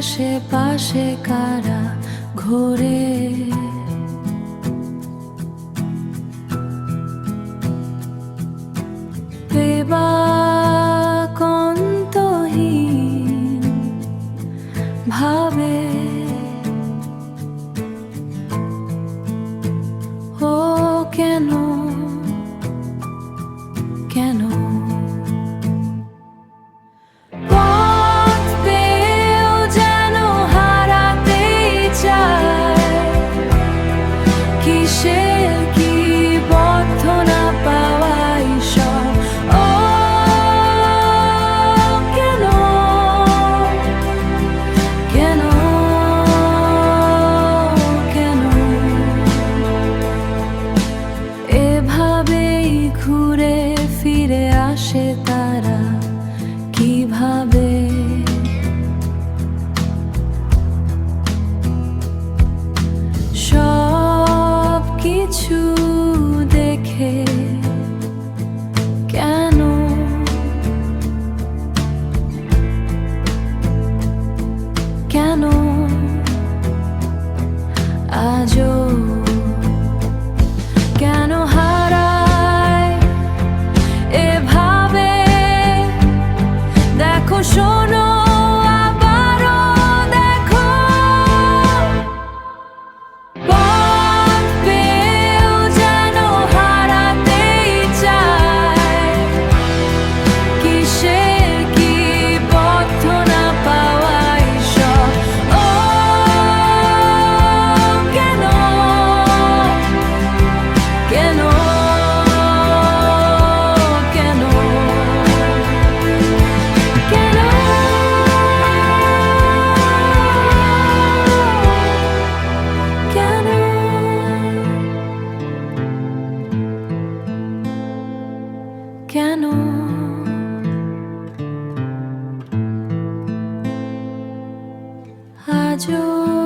আশেপাশে কারা ঘোরে, বেবাকন্তহীন ভাবে ও কেন কেন ঘুরে ফিরে আসে তারা কিভাবে, সব কিছু দেখে কেন কেন আজও কেন শোনো আবারও দেখো, পথ পেয়েও যেন হারাতেই চায়, কিসের কি পথ না পাওয়াই সব। ও কেন কেন কেন আজও